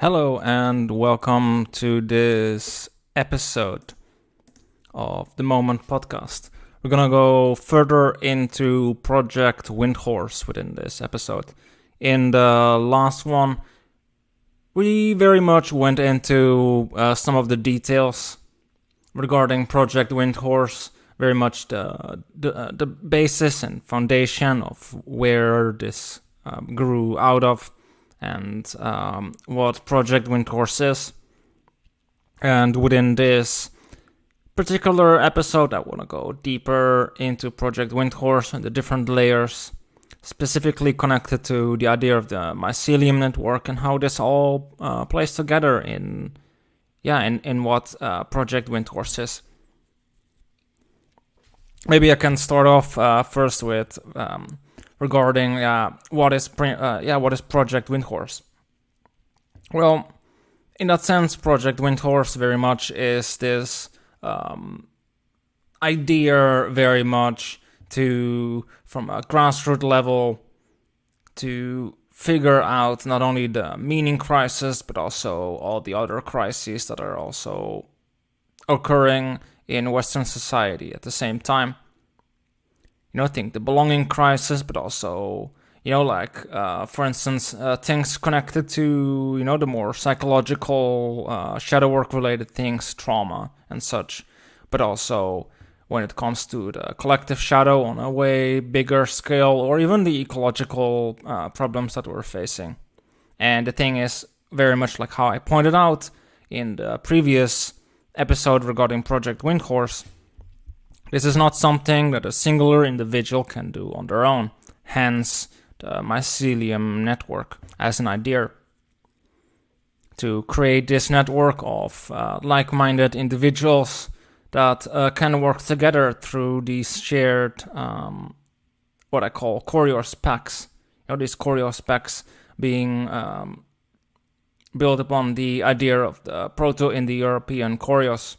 Hello and welcome to this episode of the Moment podcast. We're gonna go further into Project Windhorse within this episode. In the last one, we very much went into some of the details regarding Project Windhorse, very much the basis and foundation of where this grew out of, and what Project Windhorse is. And within this particular episode, I want to go deeper into Project Windhorse and the different layers, specifically connected to the idea of the Mycelium Network and how this all plays together in what Project Windhorse is. Maybe I can start off first with regarding what is Project Windhorse. Well, in that sense, Project Windhorse very much is this idea very much from a grassroots level to figure out not only the meaning crisis but also all the other crises that are also occurring in Western society at the same time. Think the belonging crisis, but also, for instance, things connected to, the more psychological, shadow work related things, trauma and such. But also when it comes to the collective shadow on a way bigger scale, or even the ecological problems that we're facing. And the thing is, very much like how I pointed out in the previous episode regarding Project Windhorse, this is not something that a singular individual can do on their own, hence the Mycelium Network as an idea. To create this network of like-minded individuals that can work together through these shared, what I call Koryos packs. These Koryos packs being built upon the idea of the Proto-Indo-European Koryos,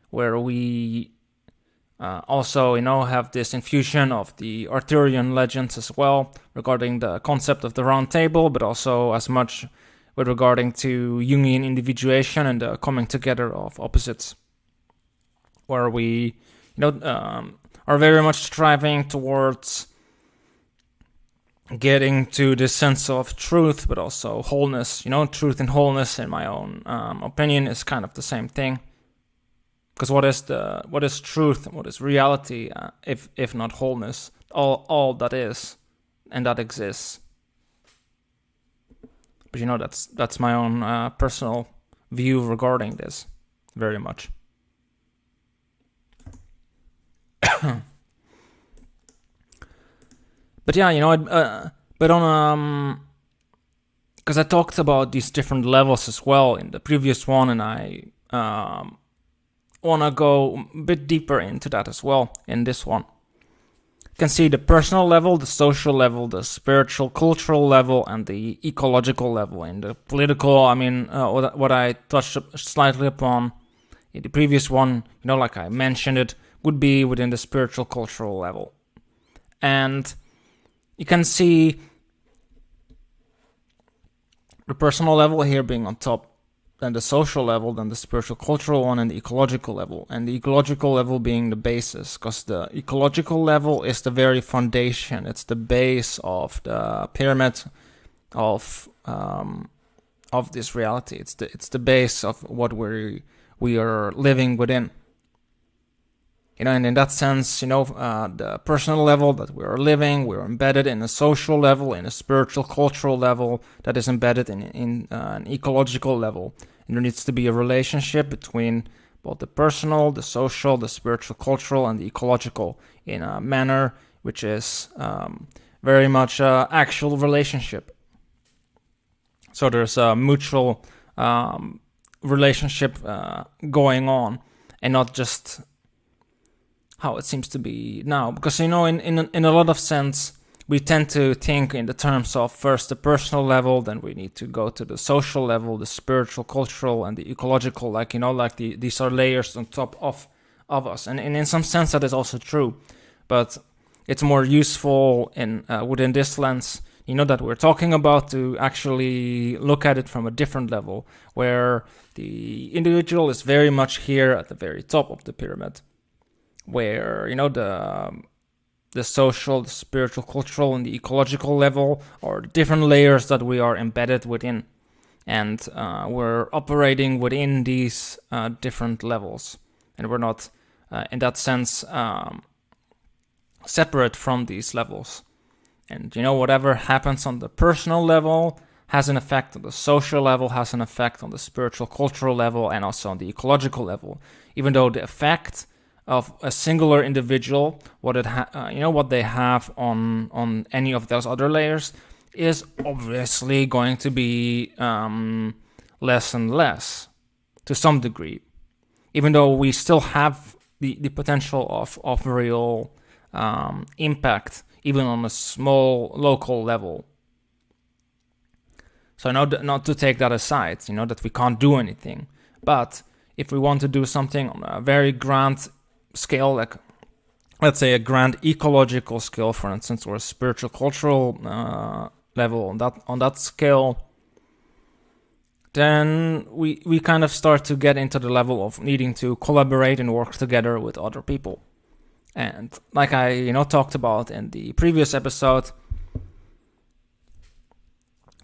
where we also, have this infusion of the Arthurian legends as well regarding the concept of the round table, but also as much with regarding to Jungian individuation and the coming together of opposites, where we, are very much striving towards getting to this sense of truth, but also wholeness. Truth and wholeness, in my own opinion, is kind of the same thing. Because what is truth? What is reality? If not wholeness, all that is, and that exists. But that's my own personal view regarding this, very much. But yeah, because I talked about these different levels as well in the previous one, and I want to go a bit deeper into that as well in this one. You can see the personal level, the social level, the spiritual, cultural level, and the ecological level. In the political, what I touched slightly upon in the previous one, like I mentioned it, would be within the spiritual, cultural level. And you can see the personal level here being on top, then the social level, then the spiritual cultural one, and the ecological level. And the ecological level being the basis, because the ecological level is the very foundation. It's the base of the pyramid of this reality. It's the base of what we are living within. And in that sense, the personal level that we are living, we're embedded in a social level, in a spiritual, cultural level that is embedded in an ecological level. And there needs to be a relationship between both the personal, the social, the spiritual, cultural, and the ecological in a manner which is very much an actual relationship. So there's a mutual relationship going on, and not just how it seems to be now. Because, in a lot of sense, we tend to think in the terms of first the personal level, then we need to go to the social level, the spiritual, cultural, and the ecological. These are layers on top of us. And in some sense, that is also true. But it's more useful within this lens that we're talking about, to actually look at it from a different level, where the individual is very much here at the very top of the pyramid, where the social, the spiritual, cultural, and the ecological level are different layers that we are embedded within, and we're operating within these different levels, and we're not in that sense separate from these levels. And whatever happens on the personal level has an effect on the social level, has an effect on the spiritual, cultural level, and also on the ecological level. Even though the effect of a singular individual, what they have on any of those other layers, is obviously going to be less and less to some degree. Even though we still have the potential of real impact, even on a small local level. So not to take that aside, that we can't do anything. But if we want to do something on a very grand scale, like let's say a grand ecological scale, for instance, or a spiritual cultural level on that scale, then we kind of start to get into the level of needing to collaborate and work together with other people. And like I talked about in the previous episode,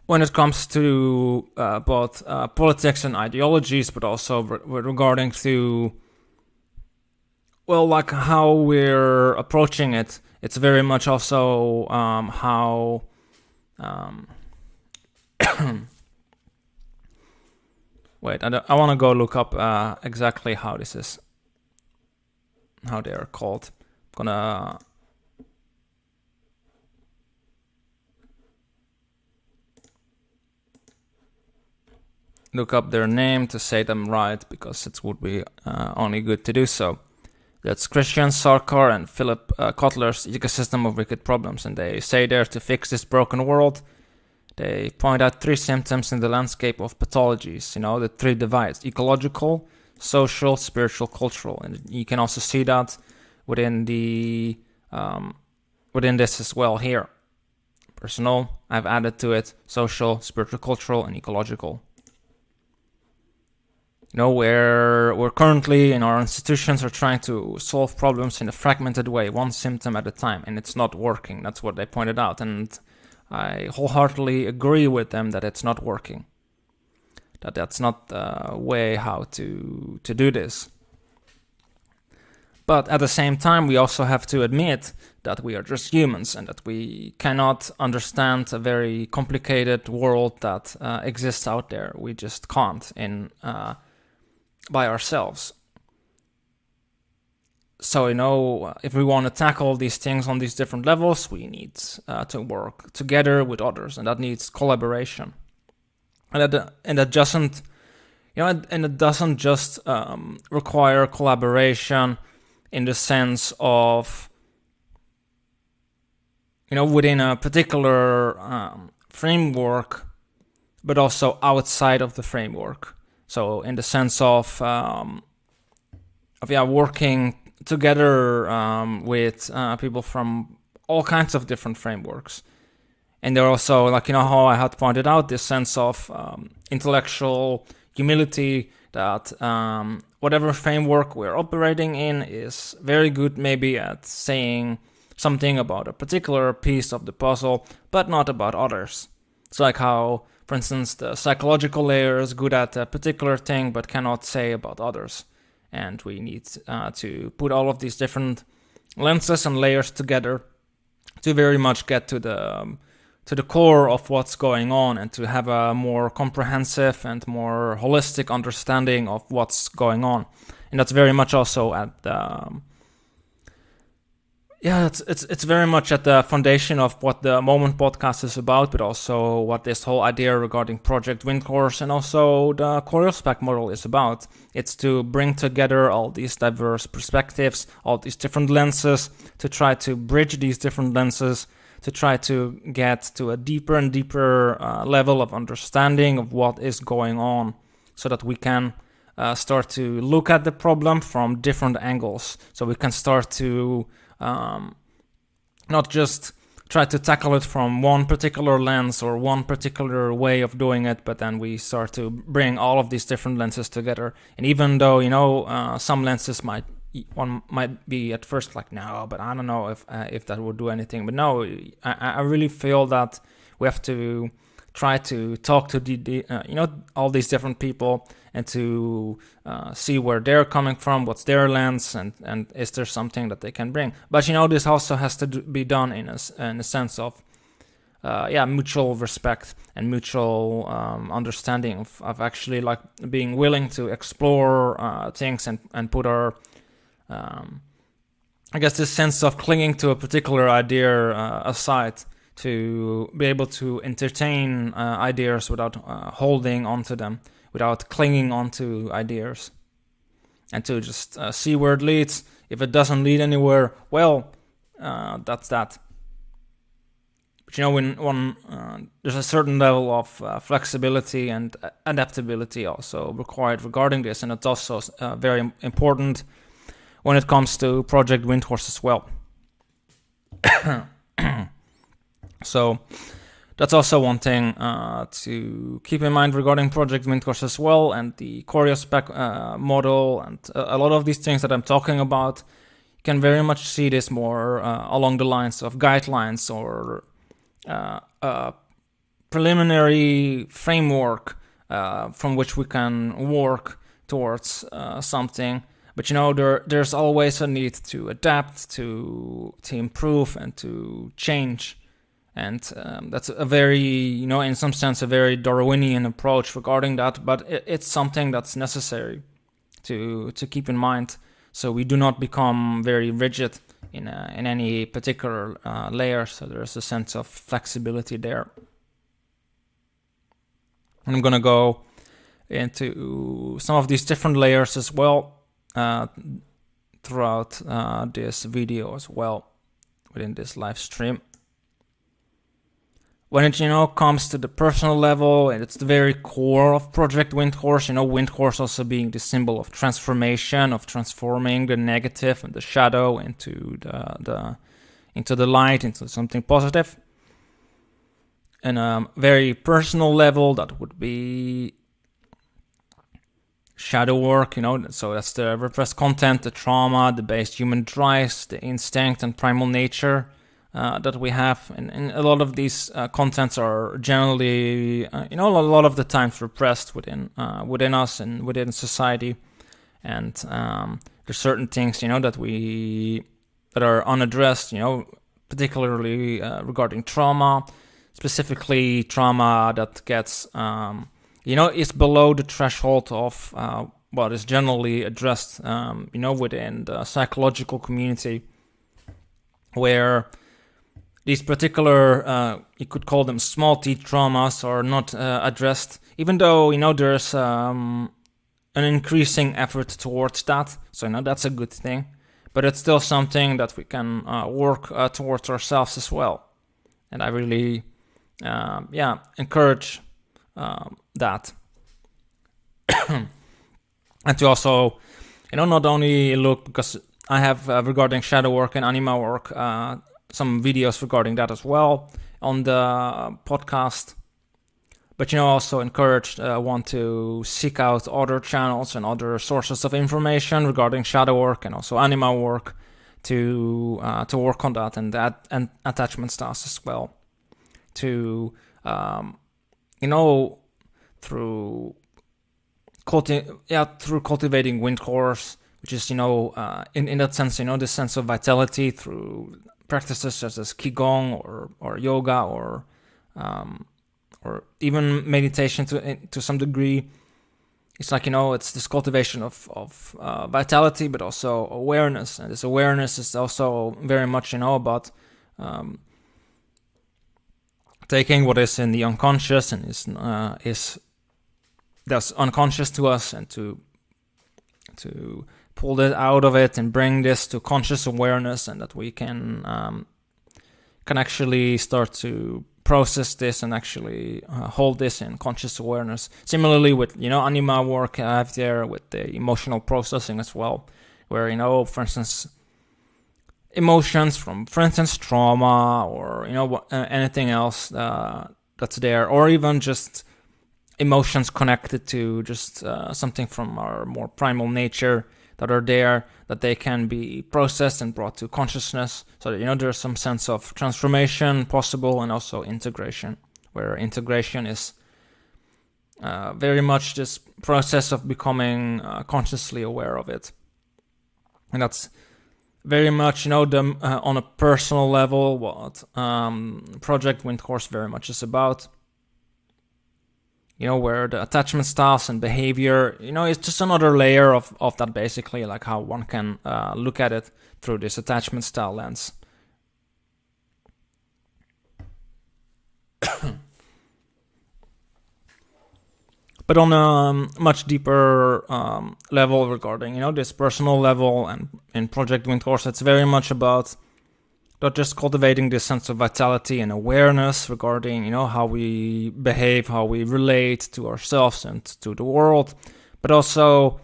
when it comes to both politics and ideologies, but also regarding to like how we're approaching it, it's very much also how wait, I want to go look up exactly how they are called. I'm gonna look up their name to say them right, because it would be only good to do so. That's Christian Sarkar and Philip Kotler's Ecosystem of Wicked Problems, and they say there, to fix this broken world, they point out 3 symptoms in the landscape of pathologies, the 3 divides: ecological, social, spiritual, cultural. And you can also see that within this as well here. Personal, I've added to it social, spiritual, cultural, and ecological. Where we're currently in our institutions are trying to solve problems in a fragmented way, one symptom at a time, and it's not working. That's what they pointed out, and I wholeheartedly agree with them that it's not working. That's not the way how to do this. But at the same time, we also have to admit that we are just humans, and that we cannot understand a very complicated world that exists out there. We just can't by ourselves. So, if we want to tackle these things on these different levels, we need to work together with others, and that needs collaboration. And that doesn't, and it doesn't just require collaboration in the sense of, within a particular framework, but also outside of the framework. So in the sense of working together with people from all kinds of different frameworks. And there are also, how I had pointed out, this sense of intellectual humility, that whatever framework we're operating in is very good maybe at saying something about a particular piece of the puzzle, but not about others. It's like how, for instance, the psychological layer is good at a particular thing, but cannot say about others. And we need to put all of these different lenses and layers together to very much get to the core of what's going on, and to have a more comprehensive and more holistic understanding of what's going on. And that's very much also at it's very much at the foundation of what the Moment podcast is about, but also what this whole idea regarding Project Windcourse and also the Koryos model is about. It's to bring together all these diverse perspectives, all these different lenses, to try to bridge these different lenses, to try to get to a deeper and deeper level of understanding of what is going on, so that we can start to look at the problem from different angles. So we can start to not just try to tackle it from one particular lens or one particular way of doing it, but then we start to bring all of these different lenses together. And even though, some lenses one might be at first like, no, but I don't know if that would do anything. But no, I really feel that we have to try to talk to all these different people and to see where they're coming from, what's their lens, and is there something that they can bring. But this also has to be done in a sense of mutual respect and mutual understanding of actually like being willing to explore things and put our this sense of clinging to a particular idea aside, to be able to entertain ideas without holding onto them, without clinging onto ideas, and to just see where it leads. If it doesn't lead anywhere, well, that's that. But when there's a certain level of flexibility and adaptability also required regarding this, and it's also very important when it comes to Project Windhorse as well. So that's also one thing to keep in mind regarding Project Windhorse as well, and the Koryos model, and a lot of these things that I'm talking about. You can very much see this more along the lines of guidelines or a preliminary framework from which we can work towards something. But there's always a need to adapt, to improve, and to change. And that's a very, in some sense, a very Darwinian approach regarding that. But it's something that's necessary to keep in mind, so we do not become very rigid in any particular layer. So there's a sense of flexibility there. And I'm gonna go into some of these different layers as well throughout this video as well, within this live stream. When it comes to the personal level, and it's the very core of Project Windhorse, Windhorse also being the symbol of transformation, of transforming the negative and the shadow into the light, into something positive. And a very personal level, that would be shadow work, so that's the repressed content, the trauma, the base human drives, the instinct and primal nature that we have, and a lot of these contents are generally, a lot of the times repressed within us and within society, and there's certain things, that are unaddressed, particularly regarding trauma, specifically trauma that gets, is below the threshold of what is generally addressed, within the psychological community, where these particular, you could call them small t traumas, are not addressed, even though, there's an increasing effort towards that. So, that's a good thing. But it's still something that we can work towards ourselves as well. And I really, encourage that. And to also, not only look, because I have regarding shadow work and anima work, some videos regarding that as well on the podcast, but also encourage one to seek out other channels and other sources of information regarding shadow work and also anima work to work on that, and attachment styles as well, to through cultivating Windhorse, which is in that sense, this sense of vitality through practices such as qigong or yoga or even meditation to some degree. It's like, it's this cultivation of vitality, but also awareness, and this awareness is also very much about taking what is in the unconscious and is that's unconscious to us, and to pull it out of it and bring this to conscious awareness, and that we can actually start to process this and actually hold this in conscious awareness. Similarly with anima work I have there with the emotional processing as well, where for instance emotions from, for instance, trauma, or anything else that's there, or even just emotions connected to just something from our more primal nature that are there, that they can be processed and brought to consciousness, so that there's some sense of transformation possible, and also integration, where integration is very much this process of becoming consciously aware of it. And that's very much, on a personal level, what Project Windhorse very much is about. Where the attachment styles and behavior, is just another layer of that, basically, like how one can look at it through this attachment style lens. But on a much deeper level regarding, this personal level, and in Project Windhorse, it's very much about not just cultivating this sense of vitality and awareness regarding, how we behave, how we relate to ourselves and to the world, but also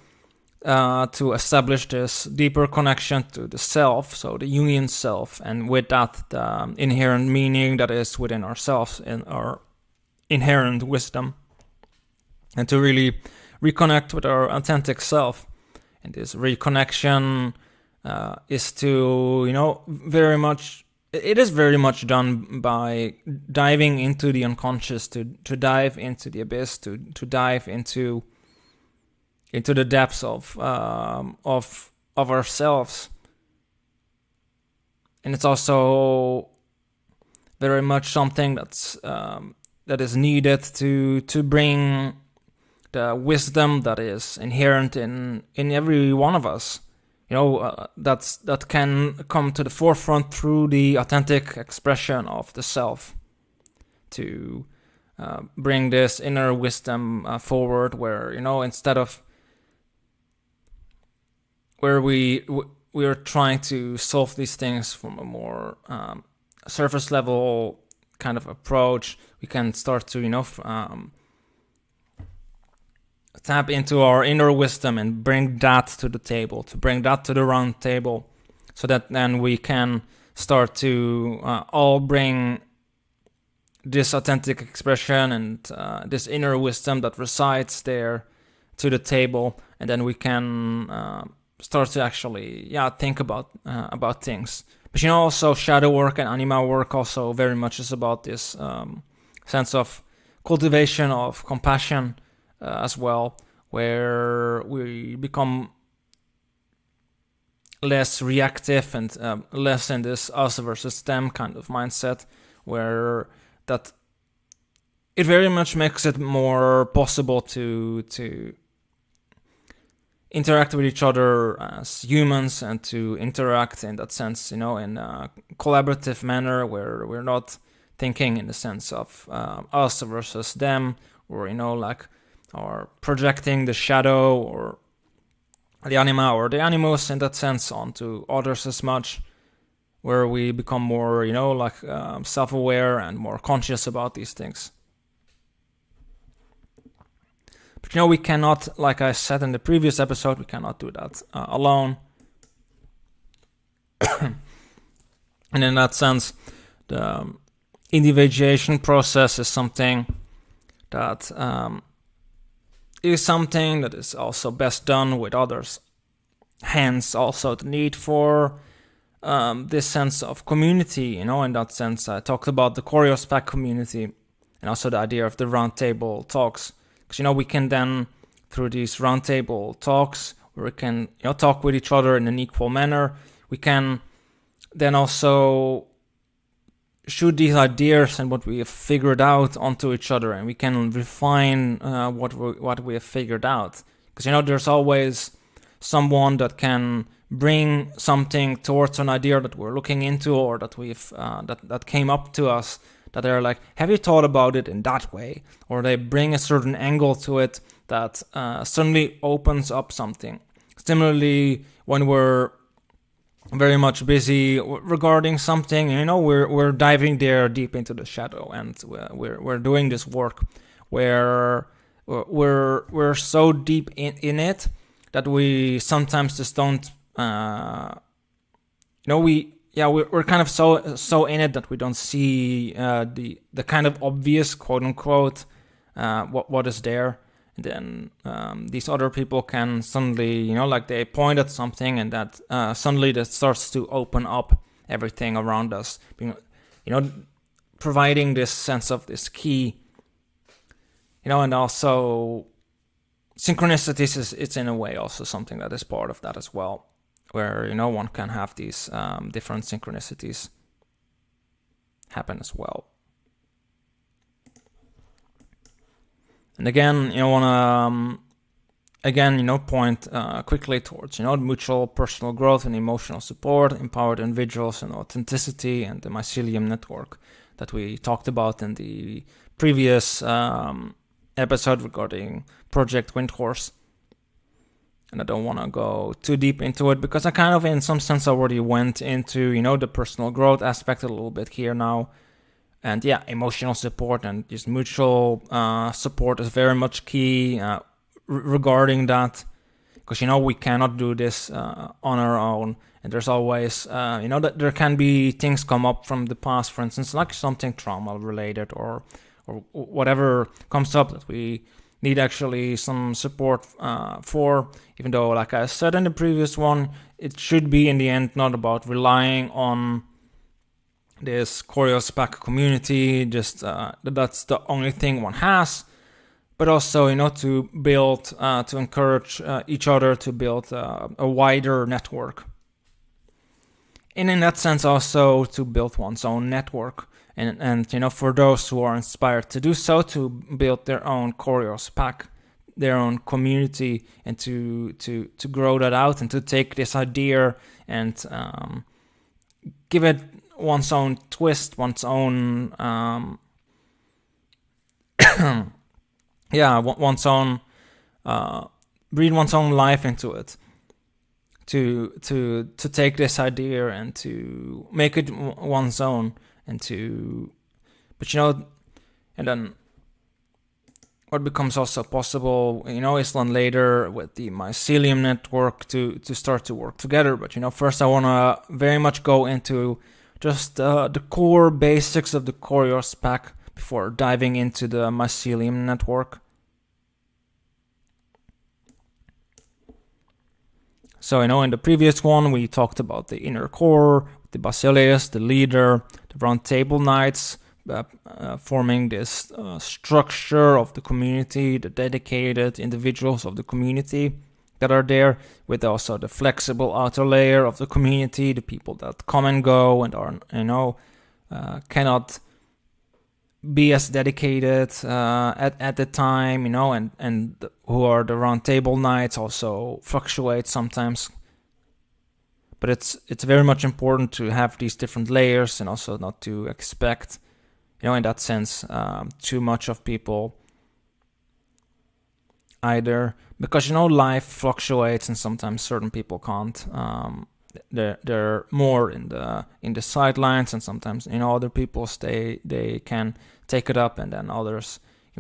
to establish this deeper connection to the self, so the union self, and with that, the inherent meaning that is within ourselves and our inherent wisdom. And to really reconnect with our authentic self. And this reconnection is to, very much, it is very much done by diving into the unconscious, to dive into the abyss, to dive into the depths of ourselves. And it's also very much something that is needed to bring the wisdom that is inherent in every one of us, that can come to the forefront through the authentic expression of the self, to bring this inner wisdom forward, where instead of where we are trying to solve these things from a more surface level kind of approach, we can start to tap into our inner wisdom and bring that to the table, to bring that to the round table, so that then we can start to all bring this authentic expression and this inner wisdom that resides there to the table, and then we can start to actually think about things. But also shadow work and anima work also very much is about this sense of cultivation of compassion as well, where we become less reactive and less in this us versus them kind of mindset, where that it very much makes it more possible to interact with each other as humans, and to interact in that sense, in a collaborative manner, where we're not thinking in the sense of us versus them, or or projecting the shadow or the anima or the animus in that sense onto others as much, where we become more, self-aware and more conscious about these things. But we cannot, like I said in the previous episode, we cannot do that alone. And in that sense, the individuation process is something that is also best done with others. Hence, also the need for this sense of community. In that sense, I talked about the Koryos pack community, and also the idea of the roundtable talks. Because we can then, through these roundtable talks, where we can talk with each other in an equal manner, we can then also shoot these ideas and what we have figured out onto each other, and we can refine what we have figured out. Because there's always someone that can bring something towards an idea that we're looking into, or that we've that came up to us, that they're like, have you thought about it in that way? Or they bring a certain angle to it that suddenly opens up something. Similarly, when we're very much busy regarding something, we're diving there deep into the shadow, and we're doing this work where we're so deep in it that we sometimes just don't we're kind of so in it that we don't see the kind of obvious, quote unquote, what is there. And then these other people can suddenly, like they point at something, and that suddenly that starts to open up everything around us, providing this sense of this key, and also synchronicities it's in a way also something that is part of that as well, where one can have these different synchronicities happen as well. And again, want to point quickly towards mutual personal growth and emotional support, empowered individuals, and authenticity, and the Mycelium Network that we talked about in the previous episode regarding Project Windhorse. And I don't want to go too deep into it because I kind of, in some sense, already went into the personal growth aspect a little bit here now. And yeah, emotional support and just mutual support is very much key regarding that, because we cannot do this on our own. And there's always that there can be things come up from the past, for instance, like something trauma related or whatever comes up that we need actually some support for. Even though, like I said in the previous one, it should be in the end not about relying on this Koryos pack community, just that's the only thing one has, but also to build, to encourage each other to build a wider network, and in that sense also to build one's own network, and for those who are inspired to do so, to build their own Koryos pack, their own community, and to grow that out, and to take this idea and give it one's own twist, one's own one's own breathe one's own life into it, to take this idea and to make it one's own, and and then what becomes also possible, is then later with the Mycelium Network to start to work together. But first I want to very much go into just the core basics of the Koryos pack before diving into the Mycelium Network. So, in the previous one, we talked about the inner core, the Basileus, the leader, the round table knights, forming this structure of the community, the dedicated individuals of the community that are there, with also the flexible outer layer of the community, the people that come and go and are, cannot be as dedicated at the time, and who are the round table knights also fluctuate sometimes. But it's very much important to have these different layers, and also not to expect, in that sense, too much of people either, because life fluctuates, and sometimes certain people can't. They're more in the sidelines, and sometimes other people they can take it up, and then others,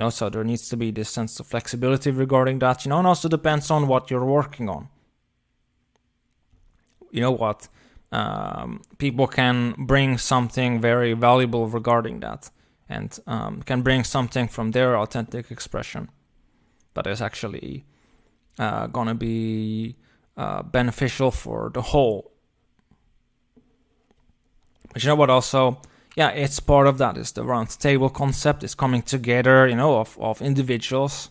so there needs to be this sense of flexibility regarding that, and also depends on what you're working on. What people can bring something very valuable regarding that, and can bring something from their authentic expression that is actually gonna be beneficial for the whole. But what also, it's part of that is the round table concept, is coming together, of individuals.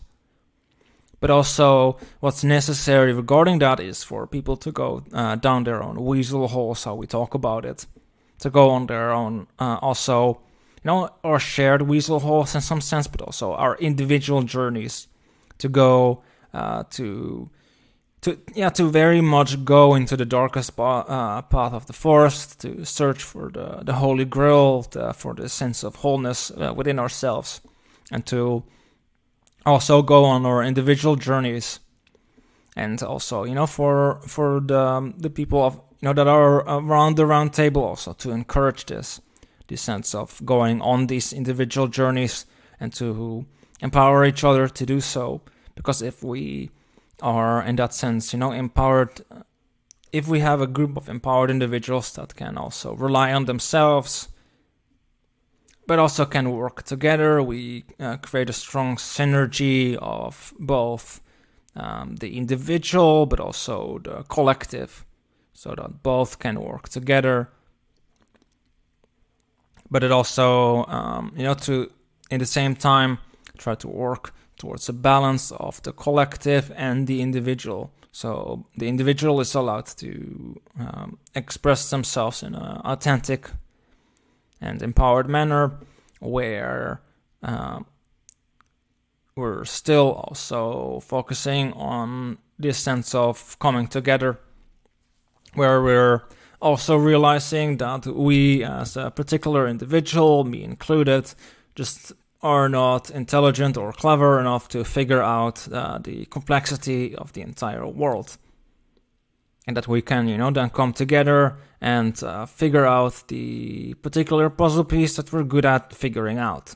But also what's necessary regarding that is for people to go down their own weasel holes, how we talk about it, to go on their own, also, our shared weasel holes in some sense, but also our individual journeys, to go to very much go into the darkest path of the forest, to search for the holy grail, for the sense of wholeness within ourselves, and to also go on our individual journeys, and also for the people of that are around the round table, also to encourage this sense of going on these individual journeys, and to empower each other to do so. Because if we are in that sense empowered if we have a group of empowered individuals that can also rely on themselves, but also can work together, we create a strong synergy of both the individual, but also the collective, so that both can work together. But it also, to in the same time try to work towards a balance of the collective and the individual. So the individual is allowed to express themselves in an authentic and empowered manner, where we're still also focusing on this sense of coming together, where we're also realizing that we as a particular individual, me included, just are not intelligent or clever enough to figure out the complexity of the entire world. And that we can, then come together and figure out the particular puzzle piece that we're good at figuring out.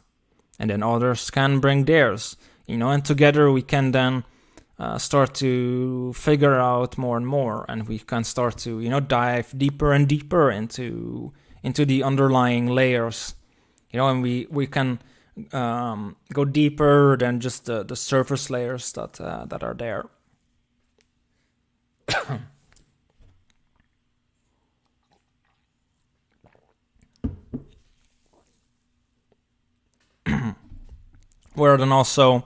And then others can bring theirs, and together we can then start to figure out more and more, and we can start to, dive deeper and deeper into the underlying layers, and we can go deeper than just the surface layers that are there. Where then also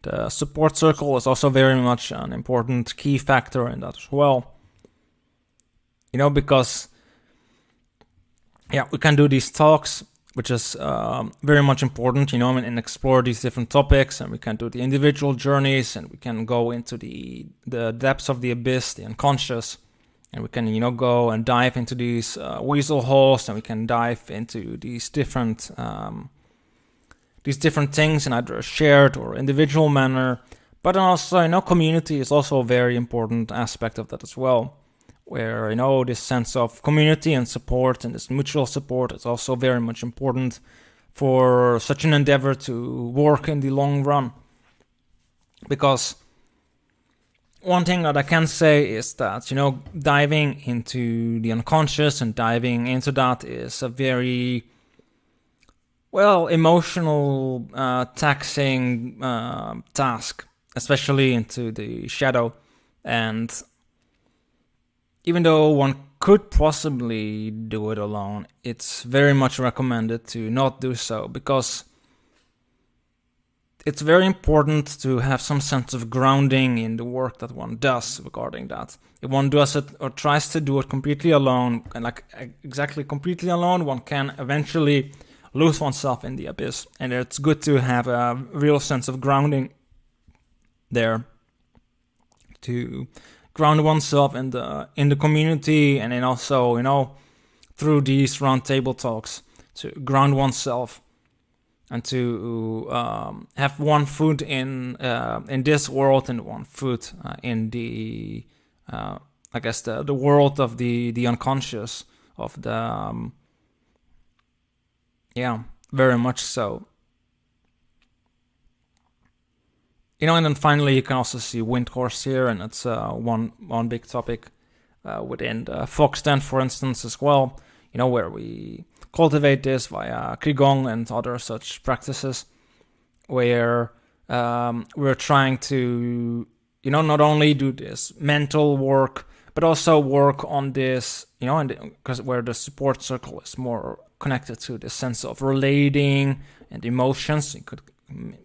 the support circle is also very much an important key factor in that as well. Because we can do these talks, which is very much important, and explore these different topics, and we can do the individual journeys, and we can go into the depths of the abyss, the unconscious, and we can, go and dive into these weasel holes, and we can dive into these different things in either a shared or individual manner. But also, community is also a very important aspect of that as well, where, this sense of community and support and this mutual support is also very much important for such an endeavor to work in the long run. Because one thing that I can say is that, diving into the unconscious and diving into that is a very emotional, taxing task, especially into the shadow. And even though one could possibly do it alone, it's very much recommended to not do so, because it's very important to have some sense of grounding in the work that one does regarding that. If one does it or tries to do it completely alone, and exactly completely alone, one can eventually lose oneself in the abyss, and it's good to have a real sense of grounding there, to ground oneself in the community, and then also through these round table talks to ground oneself and to have one foot in this world and one foot in the the world of the unconscious, of the very much so. And then finally you can also see wind horse here, and it's one big topic within the Fox Den, for instance, as well, where we cultivate this via Qigong and other such practices, where we're trying to, not only do this mental work, but also work on this, because where the support circle is more connected to the sense of relating and emotions. You could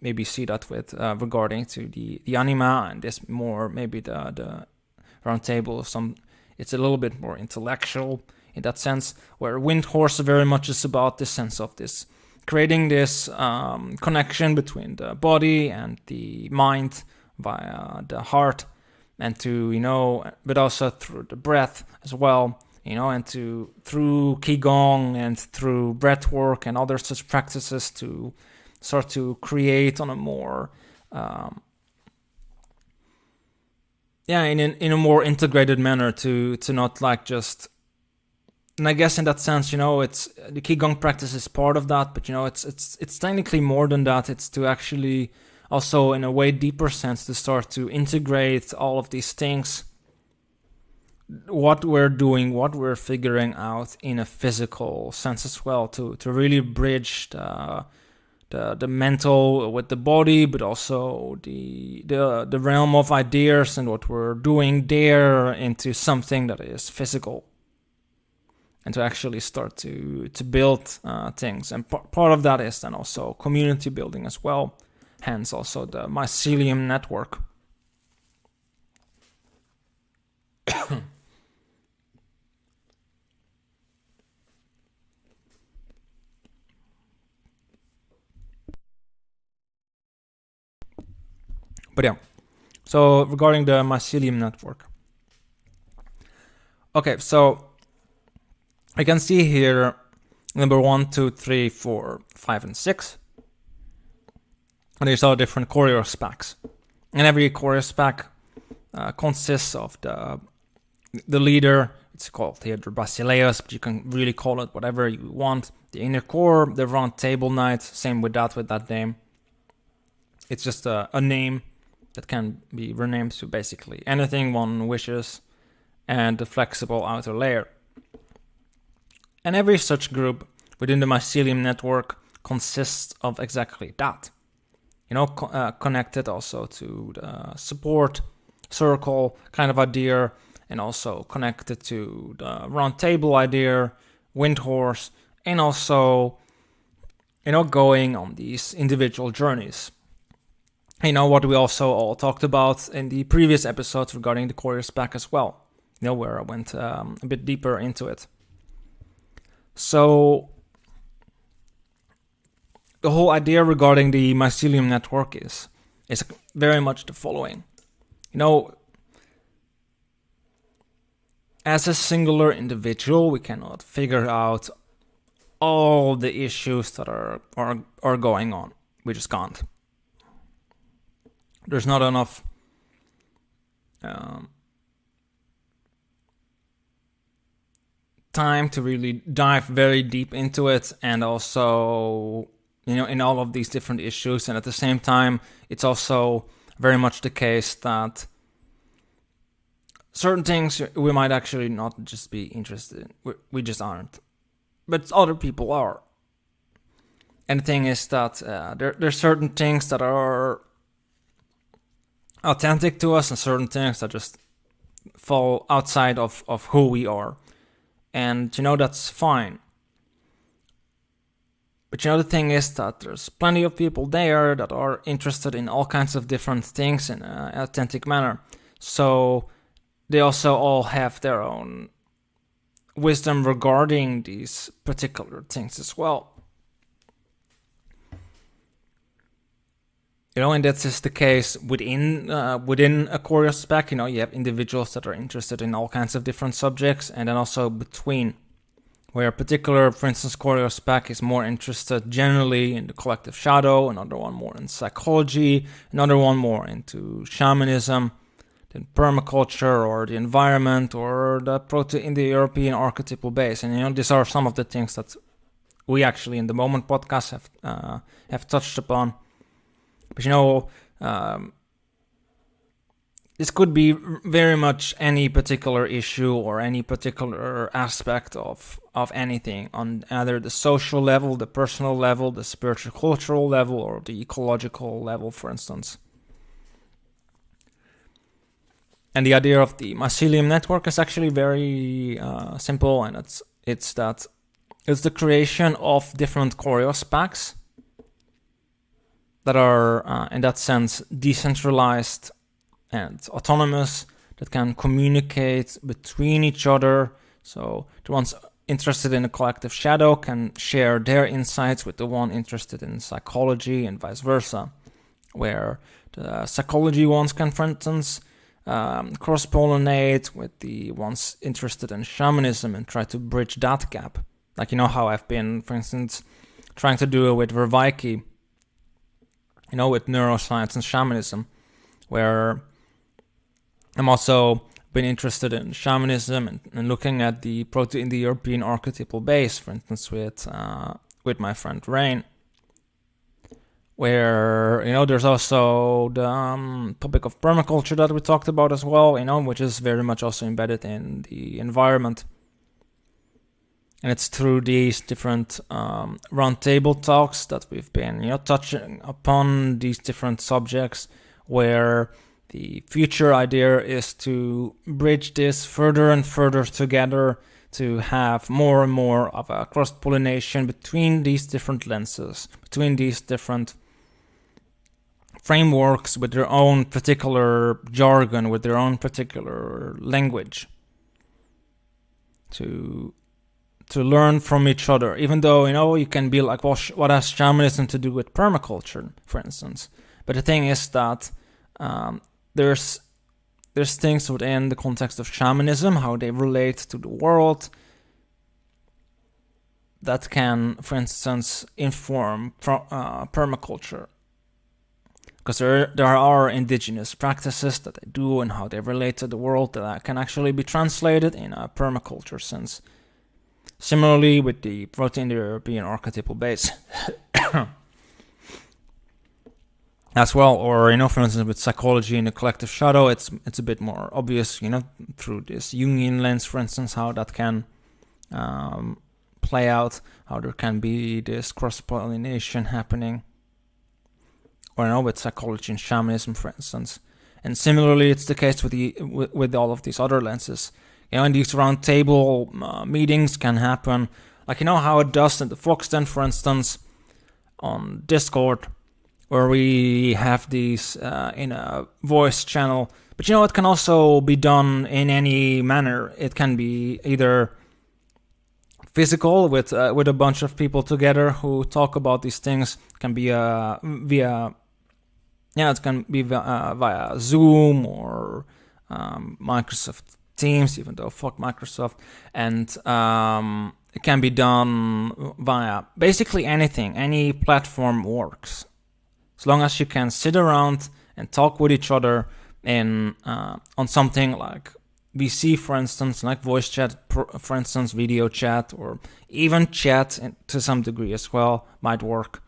maybe see that with regarding to the anima, and this more maybe the round table. It's a little bit more intellectual in that sense, where Wind Horse very much is about this sense of this creating this connection between the body and the mind via the heart, and to but also through the breath as well. And through Qigong and through breath work and other such practices to start to create on a more, in a more integrated manner to not just, and I guess in that sense, it's the Qigong practice is part of that, but it's technically more than that. It's to actually also, in a way deeper sense, to start to integrate all of these things what we're doing, what we're figuring out in a physical sense as well, to really bridge the mental with the body, but also the realm of ideas and what we're doing there into something that is physical, and to actually start to build things. And part of that is then also community building as well, hence also the Mycelium Network. But yeah, so regarding the Mycelium Network. Okay, so I can see here number 1, 2, 3, 4, 5, and 6. And these are different Koryos packs. And every Koryos pack consists of the leader. It's called here the Basileus, but you can really call it whatever you want. The inner core, the round table knight, same with that name. It's just a name that can be renamed to basically anything one wishes, and the flexible outer layer. And every such group within the Mycelium Network consists of exactly that. Connected also to the support circle kind of idea, and also connected to the round table idea, wind horse, and also, going on these individual journeys. What we also all talked about in the previous episodes regarding the Koryos pack as well, where I went a bit deeper into it. So the whole idea regarding the Mycelium Network is very much the following. As a singular individual, we cannot figure out all the issues that are going on. We just can't. There's not enough time to really dive very deep into it, and also, in all of these different issues. And at the same time, it's also very much the case that certain things we might actually not just be interested in. We just aren't. But other people are. And the thing is that there's certain things that are authentic to us, and certain things that just fall outside of who we are. And, that's fine. But, the thing is that there's plenty of people there that are interested in all kinds of different things in an authentic manner. So they also all have their own wisdom regarding these particular things as well. And that's just the case within a Koryos pack. You have individuals that are interested in all kinds of different subjects, and then also between, where a particular, for instance, Koryos pack is more interested generally in the collective shadow, another one more in psychology, another one more into shamanism, then permaculture, or the environment, or the Proto-Indo-European archetypal base. And these are some of the things that we actually in the Moment podcast have touched upon. But this could be very much any particular issue or any particular aspect of anything on either the social level, the personal level, the spiritual cultural level, or the ecological level, for instance. And the idea of the Mycelium Network is actually very simple, and it's the creation of different Koryos packs that are, in that sense, decentralized and autonomous, that can communicate between each other. So the ones interested in a collective shadow can share their insights with the one interested in psychology, and vice versa, where the psychology ones can, for instance, cross-pollinate with the ones interested in shamanism and try to bridge that gap. Like, how I've been, for instance, trying to do it with Vervaiki, with neuroscience and shamanism, where I'm also been interested in shamanism and looking at the Proto-Indo-European archetypal base, for instance, with my friend Rain, where, there's also the topic of permaculture that we talked about as well, which is very much also embedded in the environment. And it's through these different roundtable talks that we've been, touching upon these different subjects, where the future idea is to bridge this further and further together, to have more and more of a cross-pollination between these different lenses, between these different frameworks with their own particular jargon, with their own particular language, to learn from each other. Even though, you can be like, well, what has shamanism to do with permaculture, for instance? But the thing is that there's things within the context of shamanism, how they relate to the world, that can, for instance, inform permaculture. Because there are indigenous practices that they do and how they relate to the world that can actually be translated in a permaculture sense. Similarly with the Proto-Indo-European archetypal base. As well, or, for instance, with psychology and the collective shadow, it's a bit more obvious, through this Jungian lens, for instance, how that can play out, how there can be this cross-pollination happening. Or, with psychology and shamanism, for instance. And similarly, it's the case with all of these other lenses. And these roundtable meetings can happen, like, how it does in the Fox Den, for instance, on Discord, where we have these in a voice channel. But it can also be done in any manner. It can be either physical with a bunch of people together who talk about these things. It can be it can be via Zoom or Microsoft Teams, even though fuck Microsoft, and it can be done via basically anything. Any platform works, as long as you can sit around and talk with each other on something like VC, for instance, like voice chat, for instance, video chat, or even chat to some degree as well might work.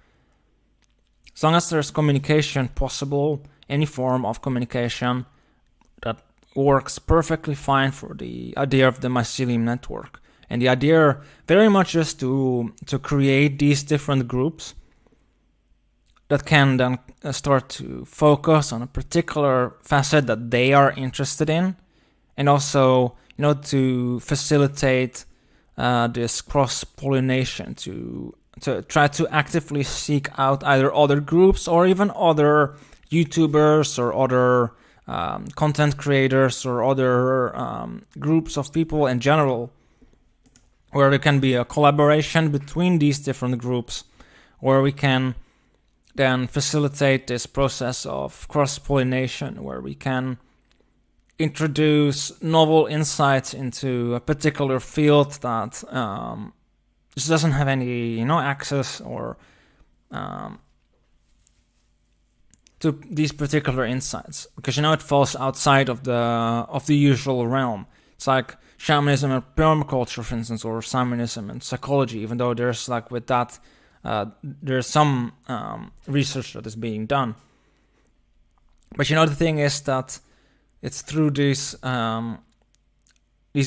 As long as there's communication possible, any form of communication, that works perfectly fine for the idea of the Mycelium Network. And the idea very much is to create these different groups that can then start to focus on a particular facet that they are interested in, and also, to facilitate this cross-pollination, to try to actively seek out either other groups or even other YouTubers or other content creators or other groups of people in general, where there can be a collaboration between these different groups, where we can then facilitate this process of cross-pollination, where we can introduce novel insights into a particular field that just doesn't have any, access or to these particular insights, because it falls outside of the usual realm. It's like shamanism and permaculture, for instance, or shamanism and psychology. Even though there's with that, there's some research that is being done. But the thing is that it's through these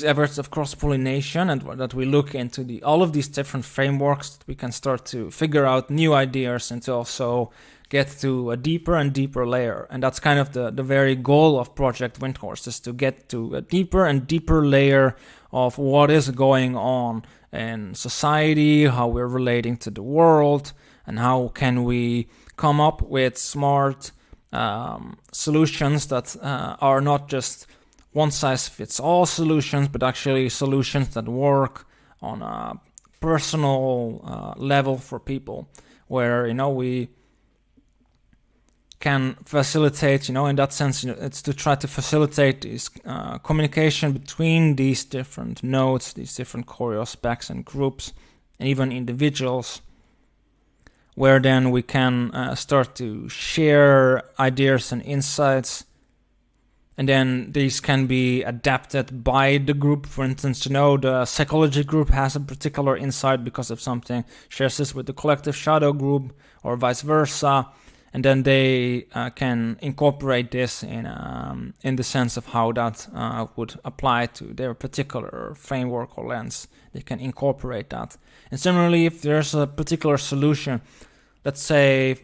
efforts of cross-pollination, and that we look into all of these different frameworks, that we can start to figure out new ideas and to also get to a deeper and deeper layer. And that's kind of the very goal of Project Windhorse, is to get to a deeper and deeper layer of what is going on in society, how we're relating to the world, and how can we come up with smart solutions that are not just one-size-fits-all solutions, but actually solutions that work on a personal level for people, where we can facilitate, in that sense, it's to try to facilitate this communication between these different nodes, these different Koryos specs and groups, and even individuals, where then we can start to share ideas and insights. And then these can be adapted by the group. For instance, the psychology group has a particular insight because of something, shares this with the collective shadow group, or vice versa, and then they can incorporate this in the sense of how that would apply to their particular framework or lens. They can incorporate that. And similarly, if there's a particular solution, let's say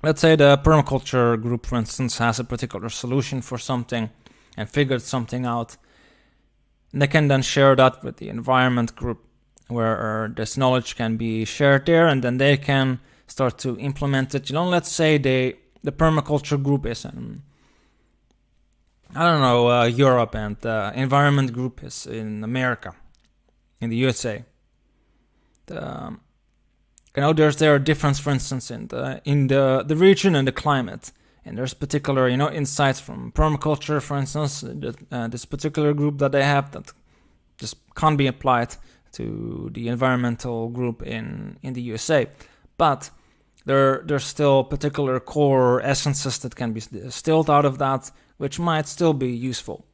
let's say the permaculture group, for instance, has a particular solution for something and figured something out. And they can then share that with the environment group, where this knowledge can be shared there, and then they can start to implement it. Let's say the permaculture group is in, Europe, and the environment group is in America, in the USA. There are difference, for instance, in the region and the climate, and there's particular insights from permaculture, for instance, this particular group that they have that just can't be applied to the environmental group in the USA, but there's still particular core essences that can be distilled out of that, which might still be useful.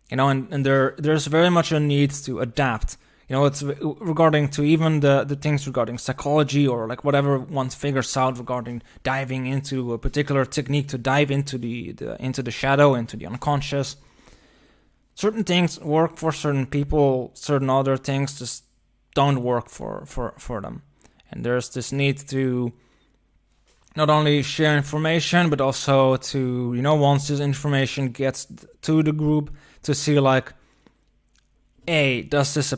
And there's very much a need to adapt. It's regarding to even the things regarding psychology, or like whatever one figures out regarding diving into a particular technique to dive into the shadow, into the unconscious. Certain things work for certain people, certain other things just don't work for them. And there's this need to not only share information, but also to, once this information gets to the group, to see like, does this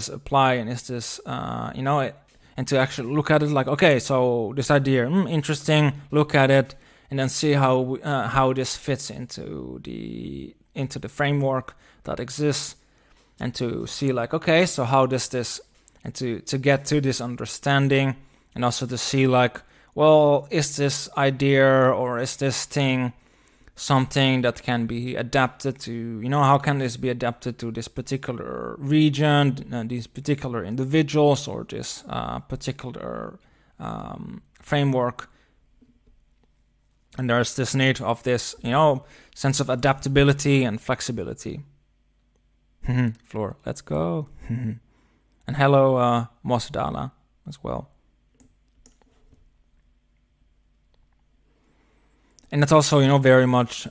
apply, and is this, and to actually look at it like, okay, so this idea, interesting, look at it, and then see how this fits into the framework that exists, and to see like, okay, so how does this, and to get to this understanding, and also to see like, well, is this idea or is this thing something that can be adapted to, how can this be adapted to this particular region, these particular individuals, or this particular framework. And there's this need of this, sense of adaptability and flexibility. Floor, let's go. And hello, Mosadala as well. And it's also, very much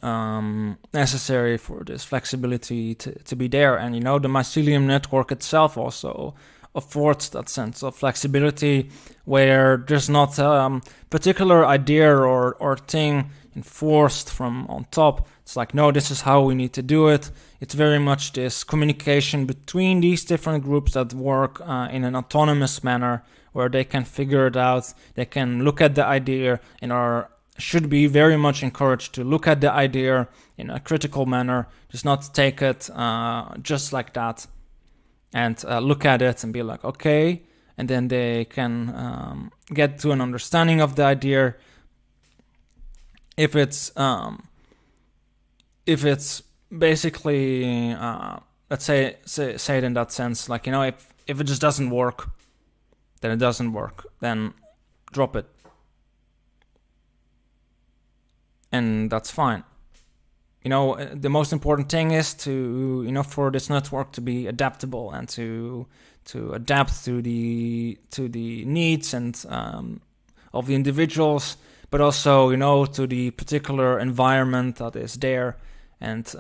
necessary for this flexibility to be there. And, the Mycelium Network itself also affords that sense of flexibility, where there's not a particular idea or thing enforced from on top. It's like, no, this is how we need to do it. It's very much this communication between these different groups that work in an autonomous manner, where they can figure it out. They can look at the idea and should be very much encouraged to look at the idea in a critical manner, just not take it just like that, and look at it and be like, okay, and then they can get to an understanding of the idea. If it's basically let's say it in that sense, like, if it just doesn't work, then it doesn't work, then drop it. And that's fine. The most important thing is to, for this network to be adaptable and to adapt to the needs and of the individuals, but also, to the particular environment that is there, and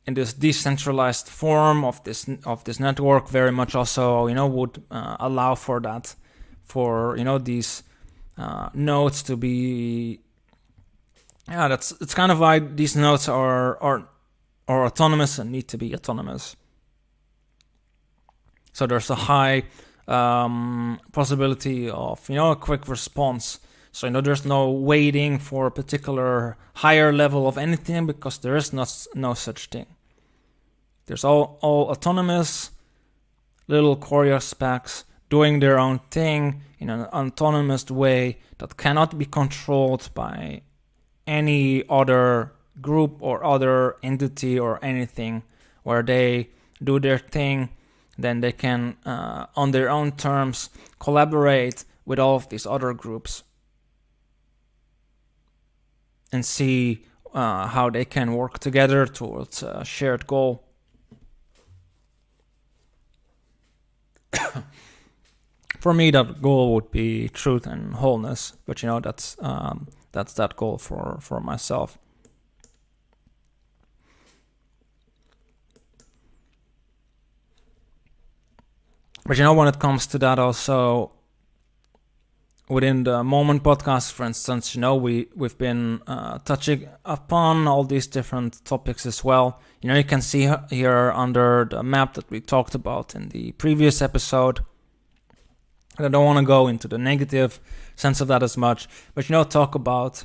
in this decentralized form of this network, very much also, would allow for that, for these nodes to be. Yeah, it's kind of why these nodes are autonomous and need to be autonomous. So there's a high possibility of a quick response. So there's no waiting for a particular higher level of anything, because there is no such thing. There's all autonomous little Koryos packs doing their own thing in an autonomous way that cannot be controlled by any other group or other entity or anything, where they do their thing, then they can, on their own terms, collaborate with all of these other groups and see how they can work together towards a shared goal. for me, that goal would be truth and wholeness. But that's that goal for myself. But when it comes to that, also within the Moment podcast, for instance, we've been touching upon all these different topics as well. You can see here under the map that we talked about in the previous episode. I don't want to go into the negative sense of that as much, but talk about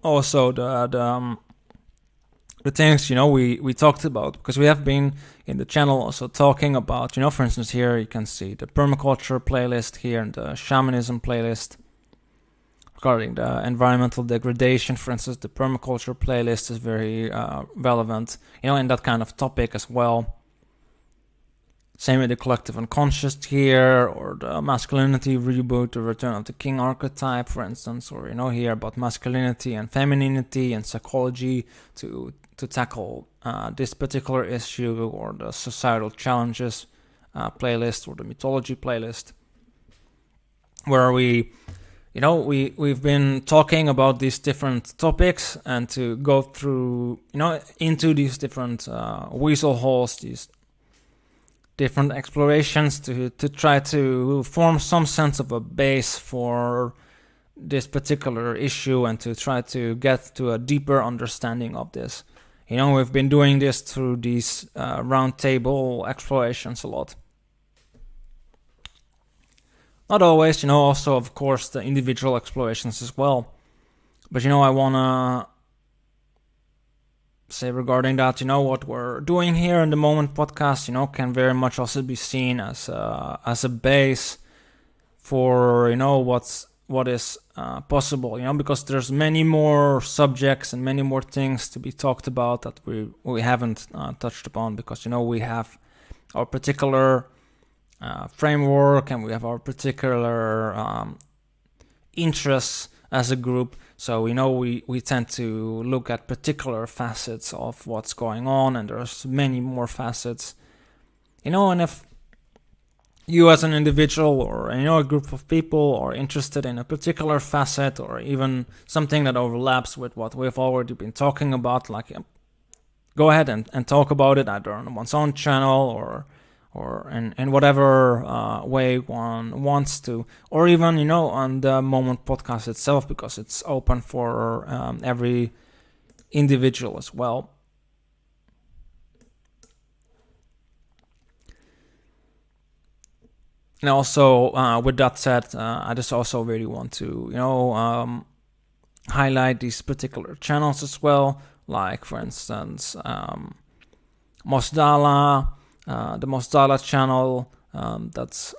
also the things we talked about, because we have been in the channel also talking about, for instance, here you can see the permaculture playlist here and the shamanism playlist. Regarding the environmental degradation, for instance, the permaculture playlist is very relevant, in that kind of topic as well. Same with the collective unconscious here, or the masculinity reboot, the return of the king archetype, for instance, or here about masculinity and femininity and psychology to tackle this particular issue, or the societal challenges playlist, or the mythology playlist, where we've been talking about these different topics, and to go through into these different weasel holes, these different explorations to try to form some sense of a base for this particular issue, and to try to get to a deeper understanding of this. We've been doing this through these roundtable explorations a lot. Not always, also, of course, the individual explorations as well. But, I want to say regarding that, what we're doing here in the Moment podcast, can very much also be seen as a base for, what is possible, because there's many more subjects and many more things to be talked about that we haven't touched upon, because, we have our particular framework, and we have our particular interests as a group. So we tend to look at particular facets of what's going on, and there's many more facets. And if you as an individual, or a group of people, are interested in a particular facet, or even something that overlaps with what we've already been talking about, like, go ahead and talk about it, either on one's own channel or in whatever way one wants to, or even on the Moment podcast itself, because it's open for every individual as well. And also, with that said, I just also really want to highlight these particular channels as well, like, for instance, Mosdala. The Mosdala channel, that's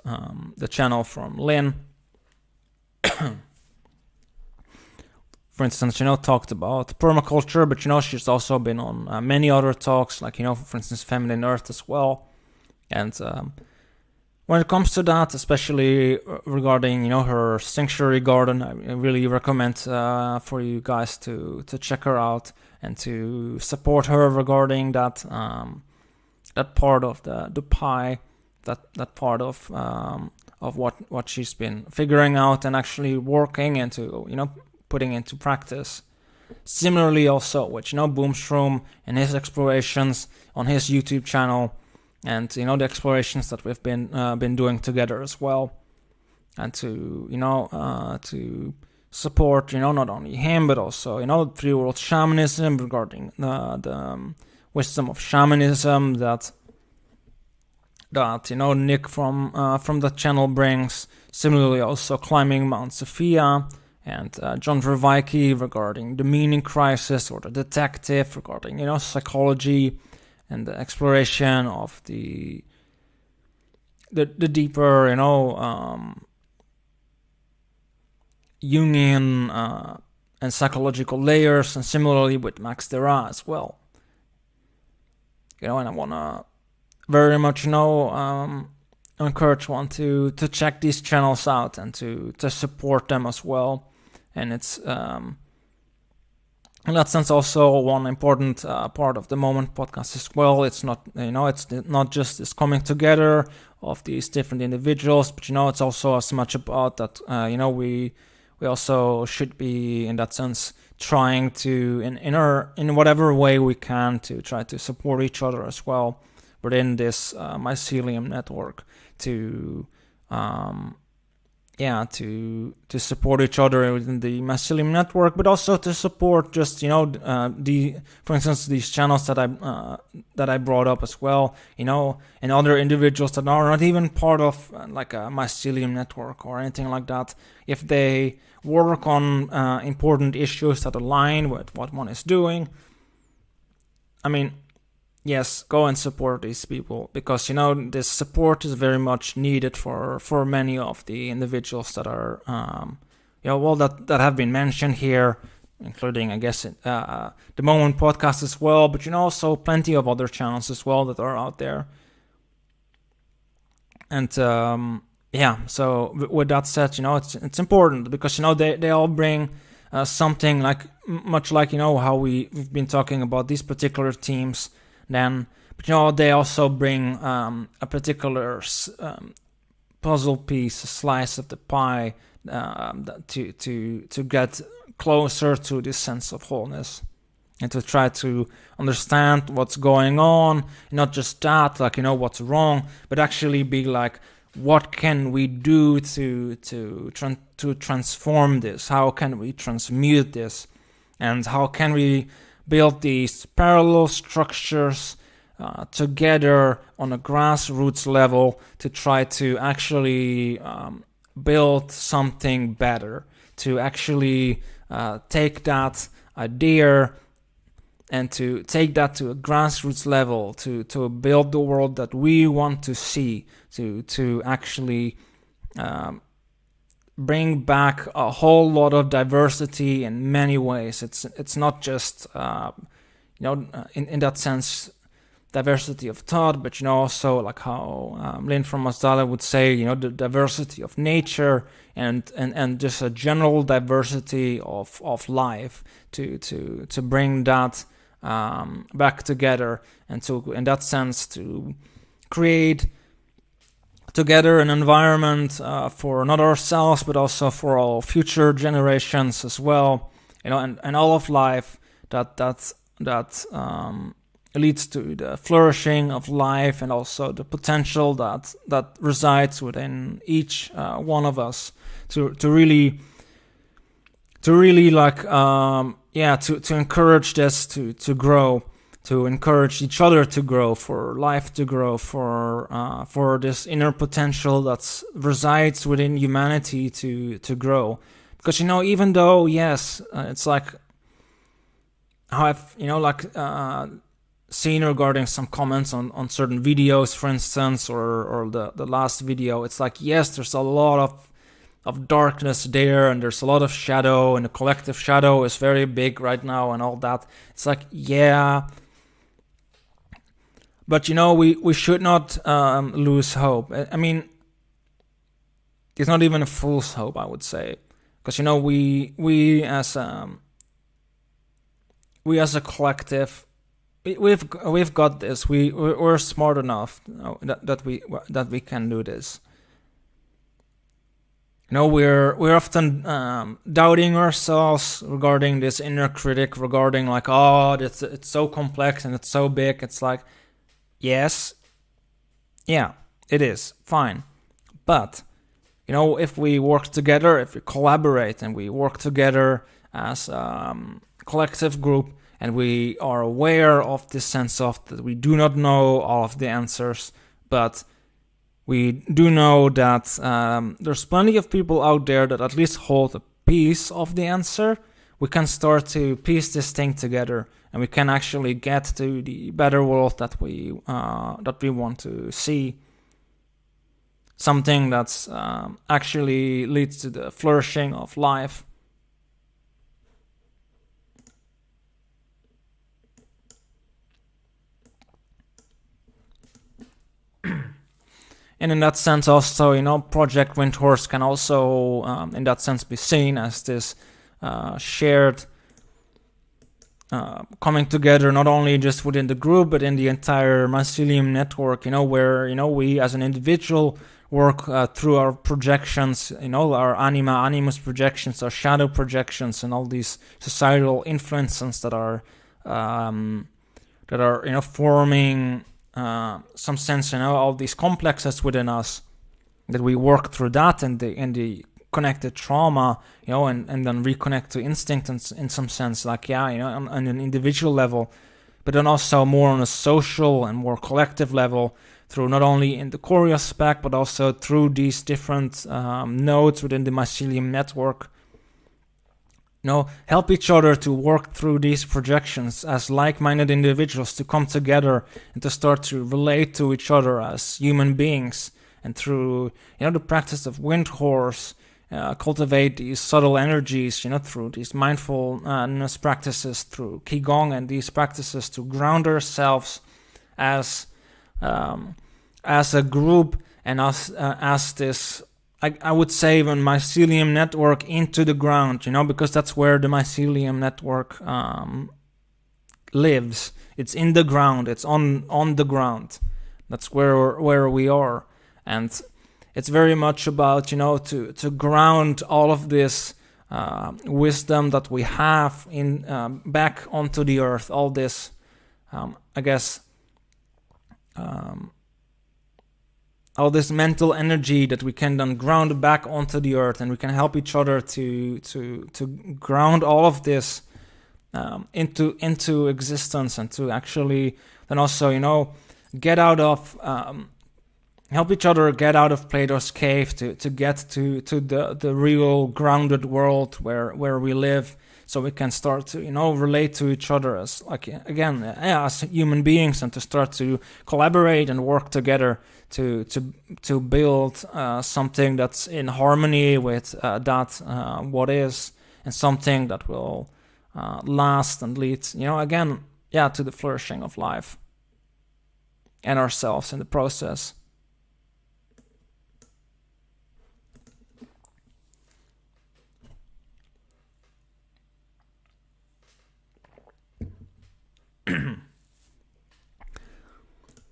the channel from Lynn. For instance, talked about permaculture, but she's also been on many other talks, like, for instance, Feminine Earth as well. And when it comes to that, especially regarding, her sanctuary garden, I really recommend for you guys to check her out and to support her regarding that. That part of the pie, that part of what she's been figuring out and actually working into, putting into practice. Similarly, also with Boomshroom and his explorations on his YouTube channel, and the explorations that we've been doing together as well, and to to support not only him, but also Free World Shamanism, regarding the wisdom of shamanism that Nick from the channel brings. Similarly, also climbing Mount Sophia, and John Vervaeke regarding the meaning crisis, or the detective regarding psychology and the exploration of the deeper Jungian and psychological layers, and similarly with Max Dera as well. And I want to very much encourage one to check these channels out, and to support them as well. And it's in that sense also one important part of the Moment podcast as well. It's not it's not just this coming together these different individuals, but it's also as much about that we also should be, in that sense, trying to in whatever way we can to try to support each other as well within this Mycelium network to support each other within the Mycelium network, but also to support just for instance, these channels that I brought up as well, and other individuals that are not even part of like a Mycelium network or anything like that. If they work on important issues that align with what one is doing, I mean, yes, go and support these people, because this support is very much needed for many of the individuals that are that have been mentioned here, including, I guess, the Moment podcast as well, but also plenty of other channels as well that are out there. And so with that said, it's important because they all bring something like much like how we've been talking about these particular teams. Then, but they also bring a particular puzzle piece, a slice of the pie, to get closer to this sense of wholeness, and to try to understand what's going on. Not just that, like what's wrong, but actually be like, what can we do to transform this? How can we transmute this? And how can we build these parallel structures together on a grassroots level to try to actually build something better, to actually take that idea and to take that to a grassroots level, to build the world that we want to see, to actually bring back a whole lot of diversity in many ways. It's not just in that sense diversity of thought, but also like how Lynn from Masdala would say, the diversity of nature and just a general diversity of life, to bring that back together, and to, in that sense, to create together an environment for not ourselves but also for all future generations as well, and all of life that leads to the flourishing of life, and also the potential that resides within each one of us to really like to encourage this to grow, to encourage each other to grow, for life to grow, for this inner potential that resides within humanity to grow. Because even though, yes, it's like how I've seen regarding some comments on certain videos, for instance, or the last video, it's like, yes, there's a lot of darkness there, and there's a lot of shadow, and the collective shadow is very big right now and all that. It's like, yeah, but we should not lose hope. I mean, it's not even a fool's hope, I would say, because we as a collective, we've got this. We're smart enough that we can do this. We're often doubting ourselves regarding this inner critic, regarding like, oh, it's so complex and it's so big. It's like, yes, yeah, it is fine, but if we work together, if we collaborate and we work together as a collective group, and we are aware of this sense of that we do not know all of the answers, but we do know that there's plenty of people out there that at least hold a piece of the answer, we can start to piece this thing together, and we can actually get to the better world that we want to see. Something that's actually leads to the flourishing of life. And in that sense also, Project Windhorse can also, in that sense, be seen as this shared coming together not only just within the group but in the entire Mycelium network, where we as an individual work through our projections, our animus projections, our shadow projections, and all these societal influences that are forming some sense, all these complexes within us, that we work through that and the connected trauma, and then reconnect to instinct in some sense, like, on an individual level, but then also more on a social and more collective level, through not only in the Koryos spec, but also through these different nodes within the Mycelium network. Help each other to work through these projections as like-minded individuals, to come together and to start to relate to each other as human beings, and through the practice of wind horse, cultivate these subtle energies, through these mindfulness practices, through qigong and these practices, to ground ourselves as a group, and as this, I would say, even Mycelium network into the ground, because that's where the Mycelium network lives. It's in the ground. It's on the ground. That's where we are, and it's very much about to ground all of this wisdom that we have in back onto the earth. All this, all this mental energy that we can then ground back onto the earth, and we can help each other to ground all of this into existence, and to actually then also get out of help each other get out of Plato's cave, to get to the real grounded world where we live, so we can start to relate to each other as, like, again, as human beings, and to start to collaborate and work together to build something that's in harmony with that what is, and something that will last and lead to the flourishing of life and ourselves in the process.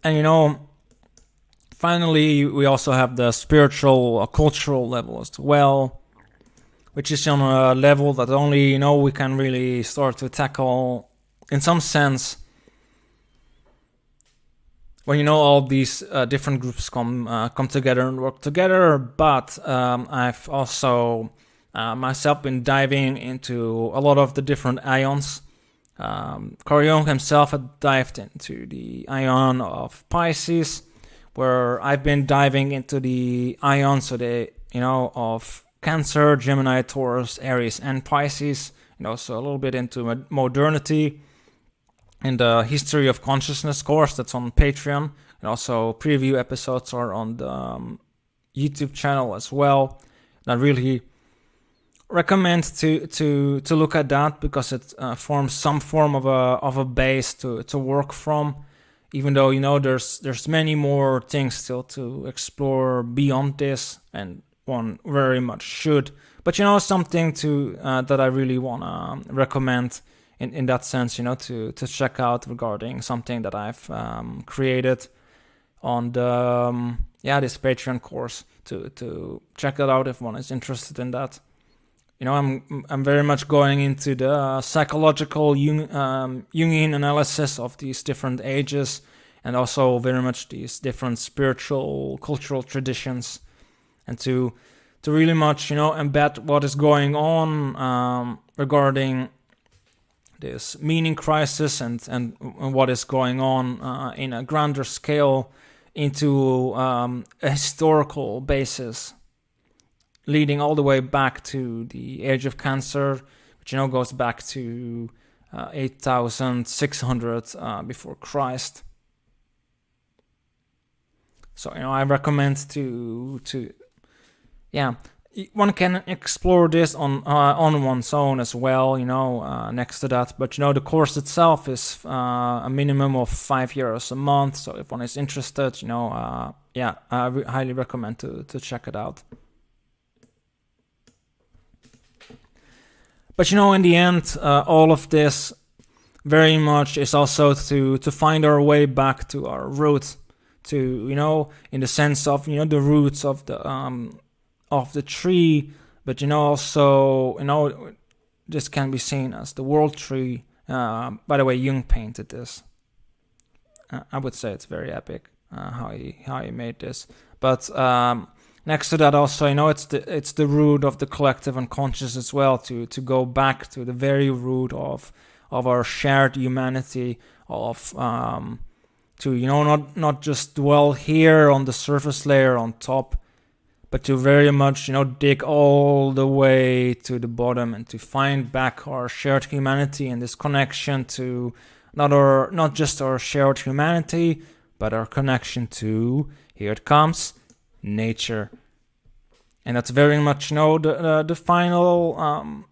And finally, we also have the spiritual, cultural level as well, which is on a level that only we can really start to tackle in some sense when all these different groups come together and work together. But I've also myself been diving into a lot of the different ions. Koryos himself had dived into the ion of Pisces, where I've been diving into the ions of Cancer, Gemini, Taurus, Aries, and Pisces, so a little bit into modernity and the history of consciousness course that's on Patreon, and also preview episodes are on the YouTube channel as well. And I really recommend to look at that, because it forms some form of a base to work from, even though there's many more things still to explore beyond this, and one very much should. But something to that I really wanna recommend in that sense, to check out regarding something that I've created on the this Patreon course, to check it out if one is interested in that. I'm very much going into the psychological Jungian analysis of these different ages, and also very much these different spiritual, cultural traditions, and to really much embed what is going on regarding this meaning crisis and what is going on in a grander scale into a historical basis, leading all the way back to the age of Cancer, which goes back to 8,600 before Christ. So I recommend to one can explore this on one's own as well, next to that. But the course itself is a minimum of €5 a month. So if one is interested, I highly recommend to check it out. But in the end, all of this very much is also to find our way back to our roots, to, in the sense of, the roots of the tree, but, also, this can be seen as the world tree. By the way, Jung painted this. I would say it's very epic how he made this. But next to that, also, it's the root of the collective unconscious as well. To go back to the very root of our shared humanity, of to not just dwell here on the surface layer on top, but to very much dig all the way to the bottom and to find back our shared humanity and this connection to not just our shared humanity, but our connection to, here it comes, nature. And that's very much the final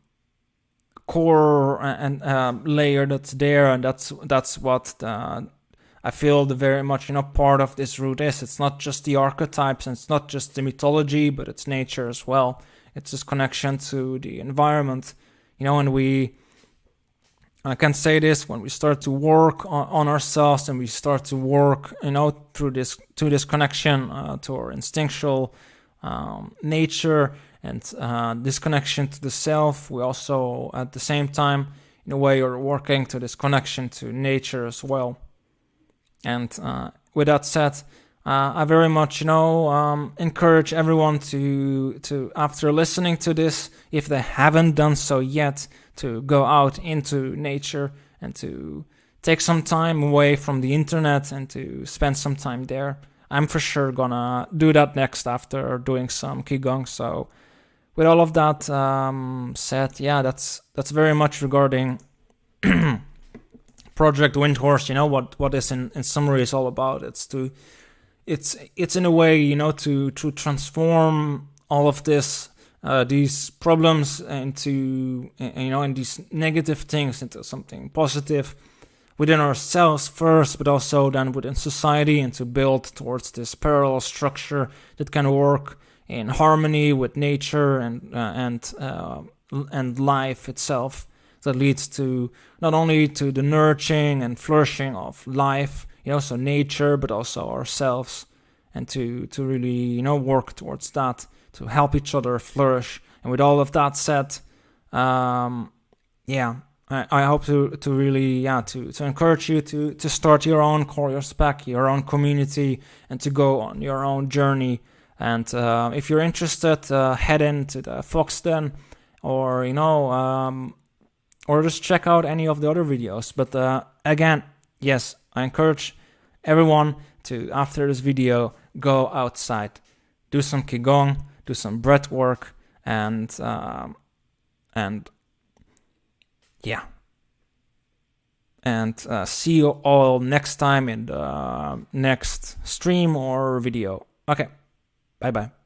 core and layer that's there, and that's what I feel the very much part of this root is. It's not just the archetypes, and it's not just the mythology, but it's nature as well. It's this connection to the environment, and I can say this, when we start to work on ourselves, and we start to work through this connection to our instinctual nature, and this connection to the self, we also at the same time in a way are working to this connection to nature as well. And with that said, I very much encourage everyone to after listening to this, if they haven't done so yet, to go out into nature and to take some time away from the internet and to spend some time there. I'm for sure gonna do that next after doing some Qigong. So with all of that said, yeah, that's very much regarding Project Windhorse. What this in summary is all about. It's in a way to transform all of this these problems into and these negative things into something positive within ourselves first, but also then within society, and to build towards this parallel structure that can work in harmony with nature and life itself, that leads to not only to the nurturing and flourishing of life, so nature, but also ourselves, and to really work towards that, to help each other flourish. And with all of that said, I hope to really to encourage you to start your own Koryos pack, your own community, and to go on your own journey. And if you're interested, head into the Fox Den, or or just check out any of the other videos. But again, yes, I encourage everyone to, after this video, go outside, do some Qigong, do some breath work, and see you all next time in the next stream or video. Okay, bye bye.